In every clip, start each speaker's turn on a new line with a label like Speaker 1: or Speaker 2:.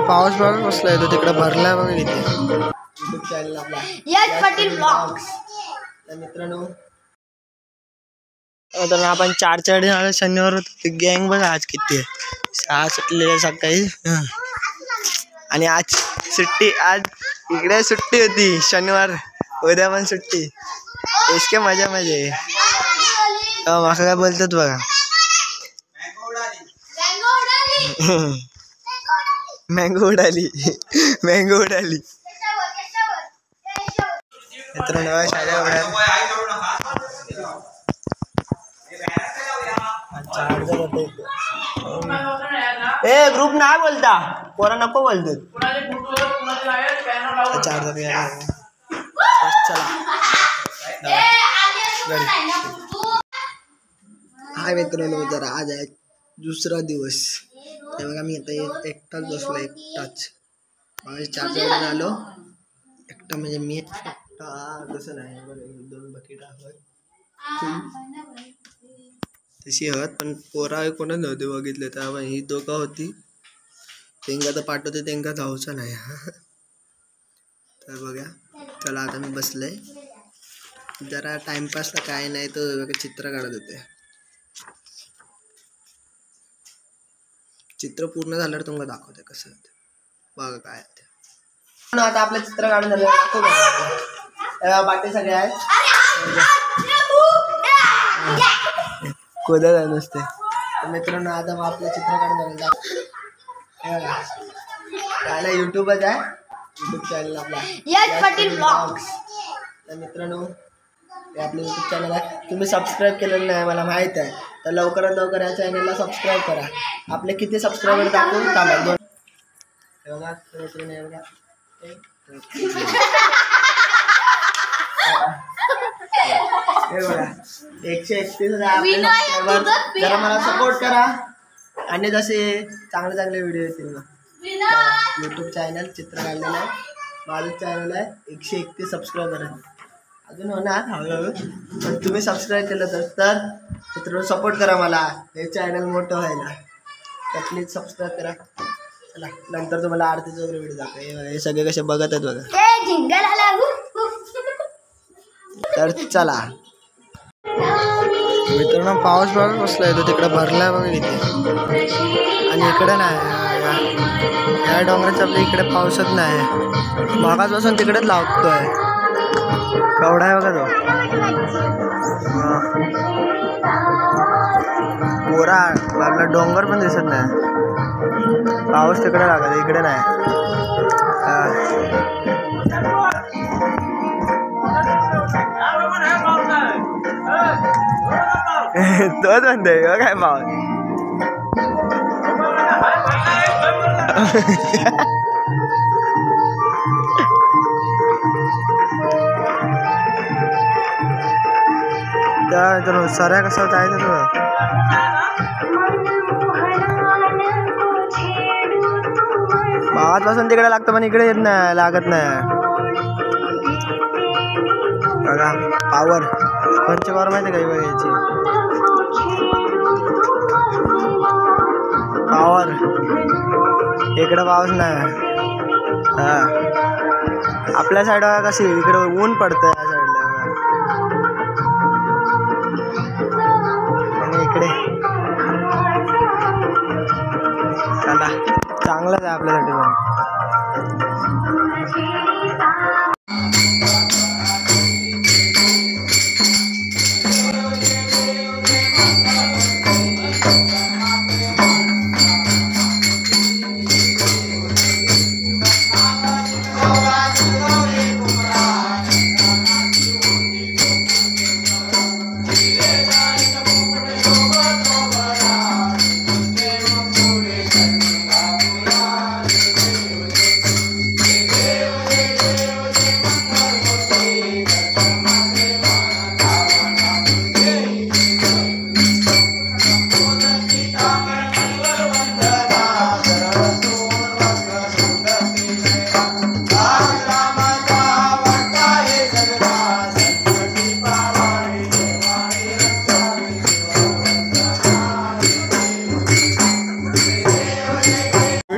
Speaker 1: पाऊस बघा कसला येतो तिकडे भरलाय बघा इथे यूट्यूब चॅनल आपला यश पाटील ब्लॉग्स. तर मित्रांनो तर आपण 4 शनिवार होतो गँग बघा आज किती आहे 6 सुटलेल्या सकाळी आणि आज सुट्टी. आज इकडे सुट्टी होती शनिवार उद्या पण सुट्टी. इसके मजा मजे माका काय बोलतात बघा मँगो उडाली मँगो उडाली. मित्रांनो शाळा ए ग्रुप नाही बोलता पोरा नको बोलतात. हाय मित्रांनो तर आज आहे दुसरा दिवस. हे बघा मी आता एकटाच बसलो एकटाच. माझे 4 जण आलो एकटा म्हणजे मी एकटा तसं नाही बरं 2 बकेट तशी हवत पण पोरा कोणच नव्हते बघितले तर ही दोघं होती त्यांना तर पाठवते त्यांना जाऊचं नाही. तर बघा चला आता मी बसलोय जरा टाइमपासला काय नाही तर बघा चित्र काढत होते. चित्र पूर्ण झाल्यावर तुम्हाला दाखवते कसं बघा काय ते. आता आपलं चित्र काढून झालं बाकी सगळे आहेत कोदा जाय नसते. तर मित्रांनो आता मग आपलं चित्र काढून झालं त्याला यूट्यूबच आहे यूट्यूब चॅनल आपला यश पाटील ब्लॉग्स. तर मित्रांनो हे आपलं यूट्यूब चॅनल आहे. तुम्ही सबस्क्राईब केलेलं नाही मला माहीत आहे तर लवकरात लवकर या चॅनलला सबस्क्राईब करा. आपले किती सबस्क्रायबर दाखवून थांबा 2 बघा मित्रांनो हे बघा 131 सबस्क्रायबर. जरा मला सपोर्ट करा आणि जसे चांगले व्हिडिओ येतील मग. यूट्यूब चॅनल चित्र काढलेलं आहे माझं चॅनल आहे 131 सबस्क्रायबर आहे अजून होणार हळूहळू पण तुम्ही सबस्क्राईब केलं तर मित्रांनो सपोर्ट करा मला हे चॅनल मोठं व्हायला. तर प्लीज सबस्क्राईब करा. चला नंतर तुम्हाला आरतीचा वगैरे व्हिडिओ दाखवा. हे सगळे कसे बघत आहेत बघा. तर चला मित्रांनो पाऊस बघा कसला येतो तिकडे भरलाय बघा इथे आणि इकडे नाही या डोंगराच्या आपल्या इकडे पाऊसच नाही. मागासपासून तिकडेच लावतोय केवढा आहे बघा तो पोरा आपला डोंगर पण दिसत नाही. पाऊस तिकडे लागत इकडे नाही. तोच म्हणतोय काय पाऊस त्या सऱ्या कसं जायचं तुला भावापासून तिकडे लागतं पण इकडे येत नाही लागत नाही बघा. पावर कोणची पावर माहिती काही बघायची पावर इकडे पाऊस नाही. हा आपल्या साईडला कशी इकडे ऊन पडतं या साईडला आणि इकडे चला चांगलंच आहे आपल्यासाठी पण.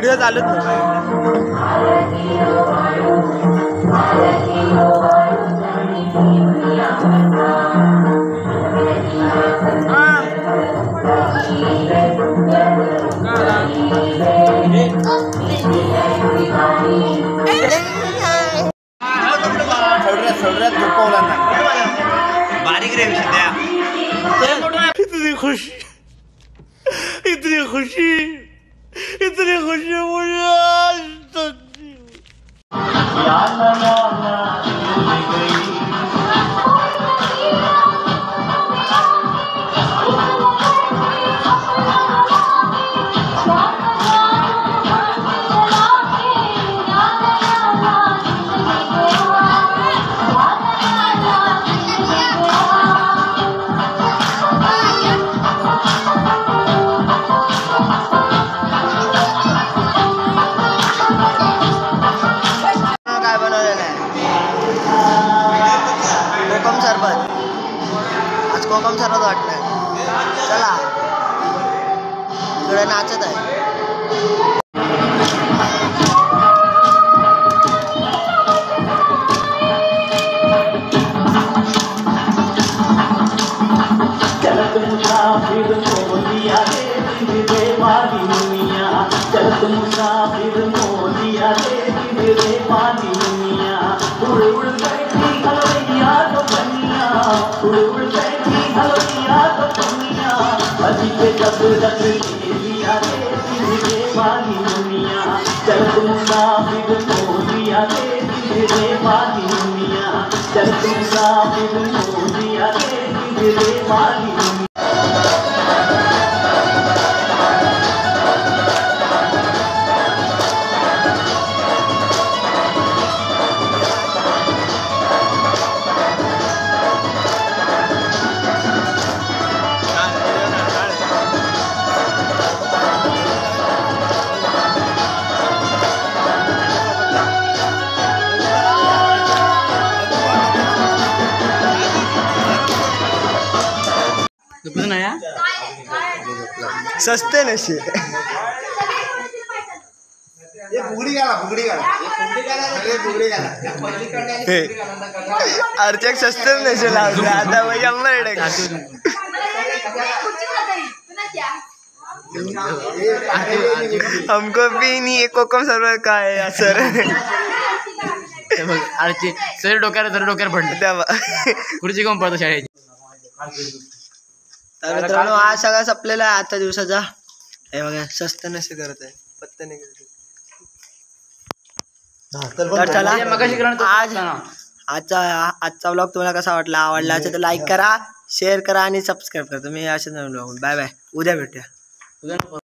Speaker 1: व्हिडिओ चालूच
Speaker 2: बारीक रे विषय
Speaker 1: इतनी खुशी इतनी खुशी इतनी खुशी मुझे आज तक काय बनवलेलं आहे कोकम सरबत आज कोकम सरबत वाटतंय चला इकडे नाचत आहे
Speaker 3: चलत मुसाफिर मोदिया रे रे वाली दुनिया चलत मुसाफिर मोदिया रे वाली दुनिया उड़ उड़ बैठी हलवैया तो बनिया उड़ उड़ बैठी हलवैया तो बनिया अजी के जब रख लिया रे वाली दुनिया चलत मुसाफिर मोदिया रे वाली दुनिया चलत मुसाफिर मोदिया रे वाली दुनिया
Speaker 1: सस्ते नशे अर्चक सस्ते नशे लावले आता हमको भी नहीं कोकम सर्वर का है सर
Speaker 2: आरची सर डोक्यावर पडलं
Speaker 1: तेव्हा
Speaker 2: खुर्ची कोण पडतो शाळेची
Speaker 1: तर मित्रांनो हा सगळा संपलेला आहे आजच्या दिवसाचा हे बघा स्वस्त नसे करत आहे पत्ता नाही करत तर चला आज आजचा व्लॉग तुम्हाला कसा वाटला आवडला असेल तर लाईक करा शेअर करा आणि सबस्क्राईब करा तुम्ही असेच नवीन व्लॉग बाय बाय उद्या भेटूया